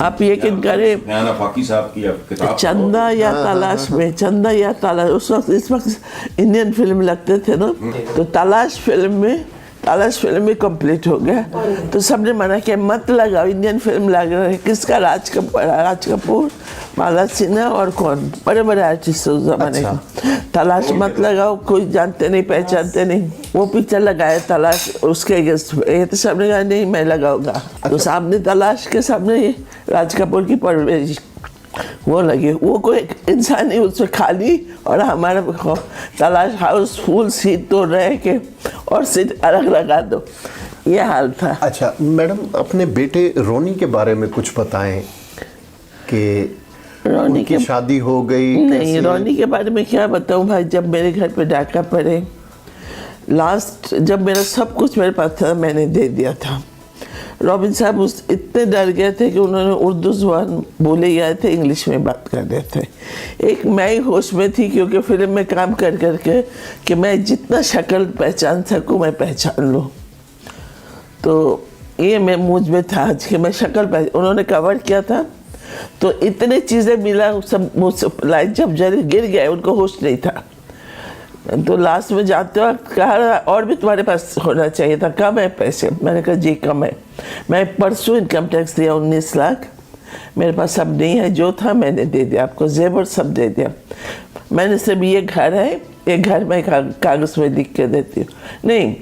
आप यकीन करें, फाकी साहब की किताब चंदा या तलाश में, चंदा या तलाश, उस वक्त इस वक्त इंडियन फिल्म लगते थे ना, तो तलाश फिल्म में कंप्लीट हो गया। तो सबने मना किया मत लगाओ, इंडियन फिल्म लग रहा है। किसका? राज कपूर, माला सिन्हा और कौन बड़े बड़े आर्टिस्ट उस जमाने के। तलाश मत लगाओ, कोई जानते नहीं पहचानते नहीं। वो पिक्चर लगाया तलाश, उसके अगेंस्ट ये तो सबने कहा नहीं मैं लगाऊंगा। तो सामने तलाश के सामने राज कपूर की परवरिश वो लगी, वो कोई इंसान ही उसमें खाली, और हमारा तलाश हाउस फुल सीट तोड़ रहे के और सीट अलग लगा दो, ये हाल था। अच्छा मैडम, अपने बेटे रोनी के बारे में कुछ बताएं कि रोनी की शादी हो गई? नहीं, रोनी के बारे में क्या बताऊं भाई। जब मेरे घर पे डाका पड़े लास्ट, जब मेरा सब कुछ मेरे पास था मैंने दे दिया था। रॉबिन साहब इतने डर गए थे कि उन्होंने उर्दू ज़ुबान बोले गए थे, इंग्लिश में बात कर रहे थे। एक मैं ही होश में थी क्योंकि फिल्म में काम कर करके कि मैं जितना शक्ल पहचान सकूं मैं पहचान लूं। तो ये मैं मुझ में था कि मैं शक्ल उन्होंने कवर किया था, तो इतने चीज़ें मिला, सब लाइट जब जल गिर गए, उनको होश नहीं था। तो लास्ट में जाते वक्त कहा और भी तुम्हारे पास होना चाहिए था, कम है पैसे? मैंने कहा जी कम है। मैं परसों इनकम टैक्स दिया 19 लाख, मेरे पास सब नहीं है, जो था मैंने दे दिया आपको, जेवर सब दे दिया। मैंने सिर्फ ये घर है, ये घर में कागज़ में लिख के देती हूँ। नहीं,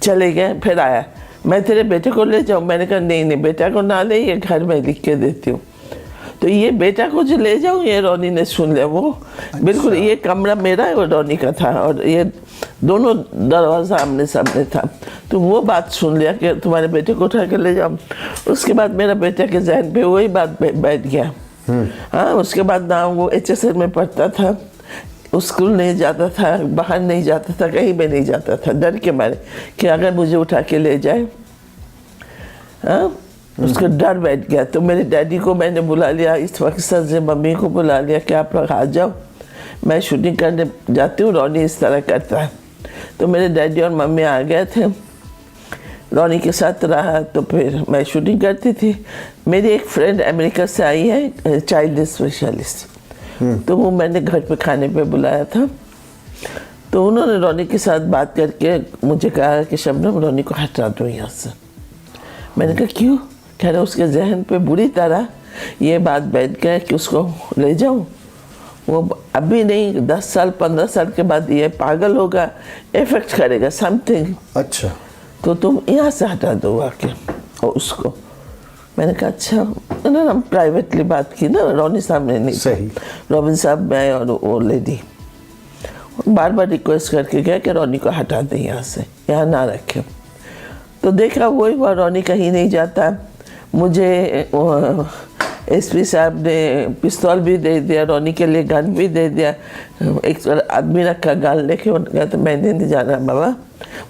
चले गए। फिर आया, मैं तेरे बेटे को ले जाऊँ? मैंने कहा नहीं बेटा को ना ले, ये घर में लिख के देती हूँ। तो ये बेटा को जो ले जाऊँ, ये रोनी ने सुन लिया। वो बिल्कुल, ये कमरा मेरा है, वो रोनी का था, और ये दोनों दरवाज़ा आमने सामने था। तो वो बात सुन लिया कि तुम्हारे बेटे को उठा के ले जाओ। उसके बाद मेरा बेटा के जहन पे वही बात बैठ गया। हाँ, उसके बाद ना वो HSL में पढ़ता था, स्कूल नहीं जाता था, बाहर नहीं जाता था, कहीं भी नहीं जाता था, डर के मारे कि अगर मुझे उठा के ले जाए। हाँ, उसका डर बैठ गया। तो मेरे डैडी को मैंने बुला लिया, इस वक्त सर से मम्मी को बुला लिया कि आप लोग आ जाओ, मैं शूटिंग करने जाती हूँ, रोनी इस तरह करता है। तो मेरे डैडी और मम्मी आ गए थे, रोनी के साथ रहा। तो फिर मैं शूटिंग करती थी। मेरी एक फ्रेंड अमेरिका से आई है, चाइल्ड स्पेशलिस्ट, तो वो मैंने घर पे खाने पे बुलाया था। तो उन्होंने रोनी के साथ बात करके मुझे कहा कि शबनम रोनी को हटा दो यहाँ से। मैंने कहा क्यों? कह रहे उसके जहन पे बुरी तरह ये बात बैठ गया कि उसको ले जाऊं। वो अभी नहीं, 10 साल 15 साल के बाद ये पागल होगा, इफेक्ट करेगा समथिंग। अच्छा, तो तुम यहाँ से हटा दो आके और उसको। मैंने कहा अच्छा। उन्होंने हम प्राइवेटली बात की ना, रोनी सामने नहीं। सही। रॉबिन साहब, मैं और वो लेडी बार बार रिक्वेस्ट करके गया कि रोनी को हटा दें यहाँ से, यहाँ ना रखें। तो देखा वही हुआ, रोनी कहीं नहीं जाता। मुझे SP साहब ने पिस्तौल भी दे दिया, रोनी के लिए गन भी दे दिया। एक आदमी रखा गाल लेके, उन्होंने तो मैंने नहीं जाना बाबा,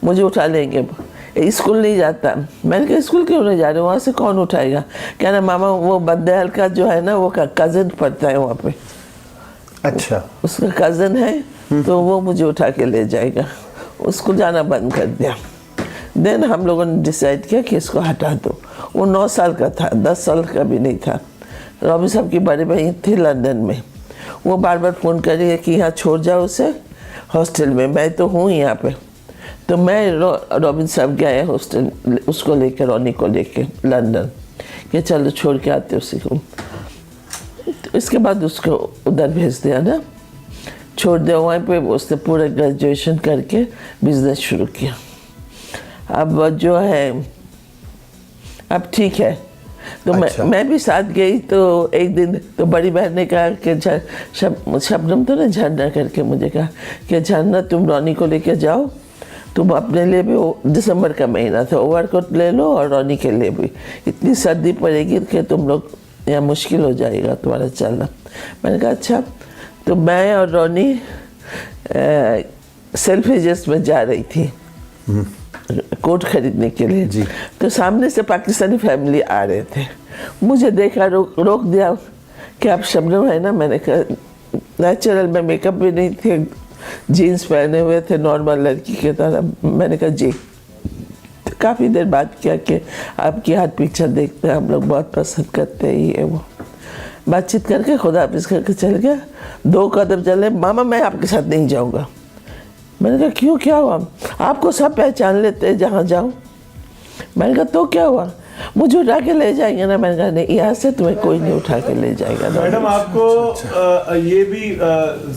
मुझे उठा लेंगे। स्कूल नहीं जाता। मैंने कहा स्कूल क्यों नहीं जा रहे, वहाँ से कौन उठाएगा? कह रहा मामा वो बंदेहल का जो है ना, वो का कज़न पढ़ता है वहाँ पे। अच्छा, उसका कज़न है, तो वो मुझे उठा के ले जाएगा। उसको जाना बंद कर दिया। देन हम लोगों ने डिसाइड किया कि इसको हटा दो। वो 9 साल का था, 10 साल का भी नहीं था। रॉबिन साहब की बड़ी बहन थी लंदन में, वो बार बार फ़ोन कर रही है कि यहाँ छोड़ जाओ उसे हॉस्टल में। मैं तो हूँ यहाँ पे। तो मैं रॉबिन साहब गए हॉस्टल, उसको लेकर, रोनी को लेकर लंदन, कि चलो छोड़ के आते उसी को। तो इसके बाद उसको उधर भेज दिया ना, छोड़ दिया वहाँ पे। उसने पूरा ग्रेजुएशन करके बिजनेस शुरू किया। अब जो है अब ठीक है। तो अच्छा। मैं भी साथ गई। तो एक दिन तो बड़ी बहन ने कहा कि शबनम तो ना झरना करके मुझे कहा कि झरना तुम रोनी को लेके जाओ, तुम अपने लिए भी, दिसंबर का महीना था, ओवरकोट ले लो और रोनी के लिए भी। इतनी सर्दी पड़ेगी कि तुम लोग यहाँ मुश्किल हो जाएगा तुम्हारा चलना। मैंने कहा अच्छा। तो मैं और रोनी सेल्फिजेस में जा रही थी कोट खरीदने के लिए जी। तो सामने से पाकिस्तानी फैमिली आ रहे थे, मुझे देखा, रोक दिया कि आप शबनम है ना? मैंने कहा नेचुरल में, मेकअप भी नहीं थे, जीन्स पहने हुए थे नॉर्मल लड़की की तरह। मैंने कहा जी। काफ़ी देर बात किया कि आपकी हाथ पिक्चर देखते हैं, हम लोग बहुत पसंद करते हैं ये वो। बातचीत करके खुदा हाफिज़ करके चल गया। 2 कदम चले, मामा मैं आपके साथ नहीं जाऊँगा। मैंने कहा क्यों, क्या हुआ? आपको सब पहचान लेते हैं जहाँ जाओ। मैंने कहा तो क्या हुआ, मुझे उठा के ले जाएंगे ना? मैंने कहा नहीं, यहाँ से तुम्हें कोई नहीं उठा के ले जाएगा। मैडम आपको ये भी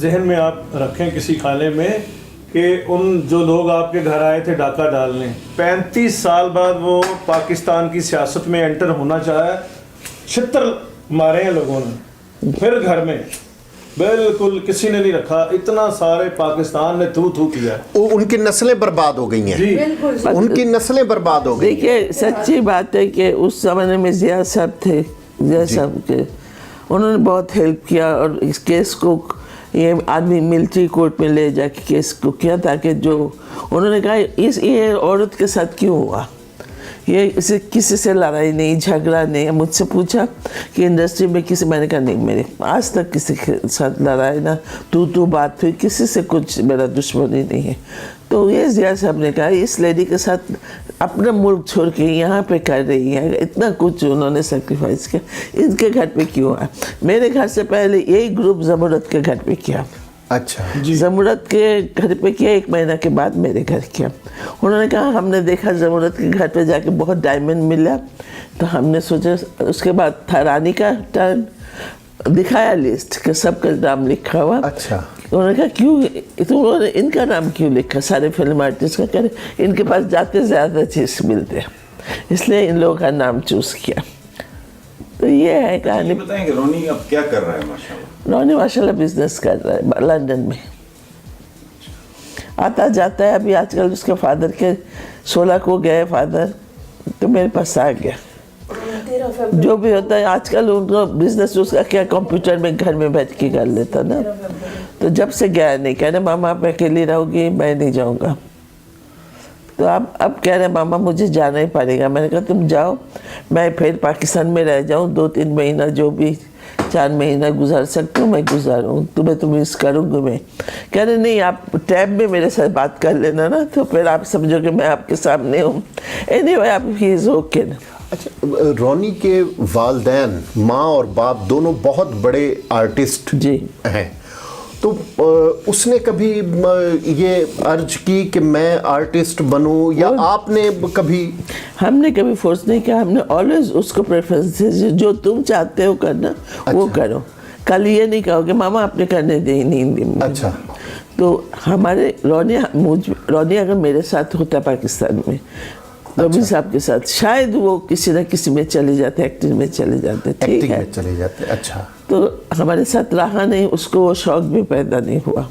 जहन में आप रखें किसी खाने में कि उन जो लोग आपके घर आए थे डाका डालने, 35 साल बाद वो पाकिस्तान की सियासत में एंटर होना चाहे, छितर मारे हैं लोगों ने, फिर घर में बिल्कुल किसी ने नहीं रखा, इतना सारे पाकिस्तान ने थू थू किया। उनकी नस्लें बर्बाद हो गई हैं जी, उनकी नस्लें बर्बाद हो गई। देखिए सच्ची बात है कि उस ज़माने में जिया साहब थे, जिया साहब के उन्होंने बहुत हेल्प किया और इस केस को ये आदमी मिलिट्री कोर्ट में ले जाके केस को किया, ताकि जो उन्होंने कहा ये औरत के साथ क्यों हुआ, ये इसे किसी से लड़ाई नहीं, झगड़ा नहीं। मुझसे पूछा कि इंडस्ट्री में किसी, मैंने कहा नहीं, मेरे आज तक किसी के साथ लड़ाई ना तू बात हुई, किसी से कुछ मेरा दुश्मनी नहीं है। तो ये जिया साहब ने कहा इस लेडी के साथ अपना मुल्क छोड़ के यहाँ पे कर रही है, इतना कुछ उन्होंने सेक्रीफाइस किया, इनके घर पे क्यों आया? मेरे घर से पहले यही ग्रुप जमूरत के घर पे किया। अच्छा, जमूरत के घर पे किया, 1 महीना के बाद मेरे घर किया। उन्होंने कहा हमने देखा जमूरत के घर पे जाके बहुत डायमंड मिला, तो हमने सोचा, उसके बाद था रानी का टर्न, दिखाया लिस्ट के सबका नाम लिखा हुआ। अच्छा, उन्होंने कहा क्यों तुमने इनका नाम क्यों लिखा, सारे फिल्म आर्टिस्ट का? कह इनके पास जाते ज़्यादा चीज़ मिलते हैं, इसलिए इन लोगों का नाम चूज़ किया। तो ये है कहानी। बताएंगे रोनी अब क्या कर रहा है? माशाल्लाह रोनी माशाल्लाह बिजनेस कर रहा है लंदन में, आता जाता है। अभी आजकल उसके फादर के 16 को गए फादर, तो मेरे पास आ गया। जो भी होता है आजकल उनको बिजनेस उसका क्या, कंप्यूटर में घर में बैठ के कर लेता ना। तो जब से गया नहीं, कह रहे मामा आप अकेली रहोगी, मैं नहीं जाऊँगा। तो अब कह रहे मामा मुझे जाना ही पड़ेगा। मैंने कहा तुम जाओ, मैं फिर पाकिस्तान में रह जाऊँ 2-3 महीना, जो भी 4 महीना गुजार सकती हूँ मैं गुजारूँ, तुम्हें तो मिस करूँगी मैं। कह रहे नहीं, आप टैब में मेरे साथ बात कर लेना ना, तो फिर आप समझोगे मैं आपके सामने हूँ। एनीवे आप ही इज़ ओके ना। अच्छा, रोनी के वालिदैन माँ और बाप दोनों बहुत बड़े आर्टिस्ट जी हैं, तो उसने कभी ये अर्ज की कि मैं आर्टिस्ट बनूं, या आपने कभी? हमने कभी फोर्स नहीं किया, हमने ऑलवेज उसको प्रेफरेंस दी, जो तुम चाहते हो करना वो करो। कल ये नहीं कहोगे मामा आपने करने दी नहीं दी। अच्छा, तो हमारे रोनी अगर मेरे साथ होता पाकिस्तान में, रवि साहब के साथ, शायद वो किसी न किसी में चले जाते, एक्टिंग में चले जाते, ठीक है, में चले जाते। अच्छा, तो हमारे साथ रहा नहीं, उसको वो शौक भी पैदा नहीं हुआ।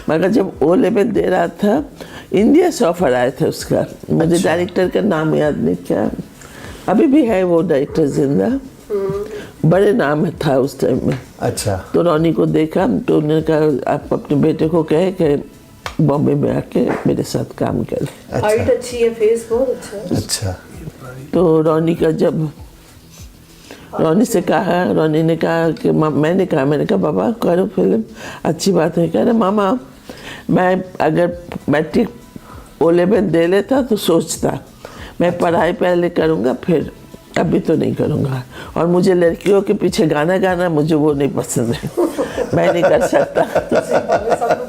मगर जब O लेवल दे रहा था, इंडिया से ऑफर आया था उसका, मुझे डायरेक्टर का नाम याद नहीं, क्या अभी भी है वो डायरेक्टर जिंदा, बड़े नाम था उस टाइम में। अच्छा, तो रोनी को देखा, तो उन्होंने कहा आप अपने बेटे को कहे कि बॉम्बे में आके मेरे साथ काम करे। हाइट अच्छी है, फेस बहुत अच्छा है। अच्छा, तो रोनी का जब रोनी से कहा, रोनी ने कहा कि मैंने कहा बाबा करो फिल्म, अच्छी बात है। कह रहे मामा मैं अगर मैट्रिक O लेवल दे लेता तो सोचता, मैं पढ़ाई पहले करूँगा फिर, अभी तो नहीं करूँगा। और मुझे लड़कियों के पीछे गाना गाना मुझे वो नहीं पसंद है, मैं नहीं कर सकता।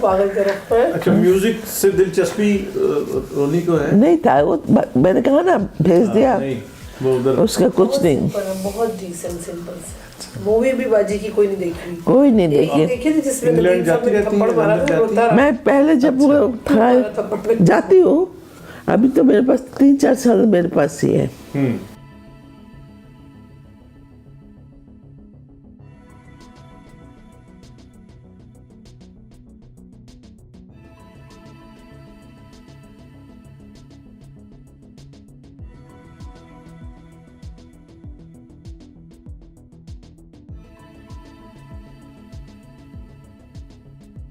अच्छा, म्यूजिक से दिलचस्पी रोनी को है? नहीं था वो, मैंने कहा ना भेज दिया, नहीं, वो उधर उसका कुछ नहीं। बहुत डिसेंट सिंपल। मूवी भी बाजी की कोई नहीं देखी? कोई नहीं देखी। देखी थी जिसमें इंग्लैंड जाती रहती है, थप्पड़ मारा था, रोता रहा। मैं पहले जब वो था जाती हूँ, अभी तो मेरे पास 3-4 साल मेरे पास ही है।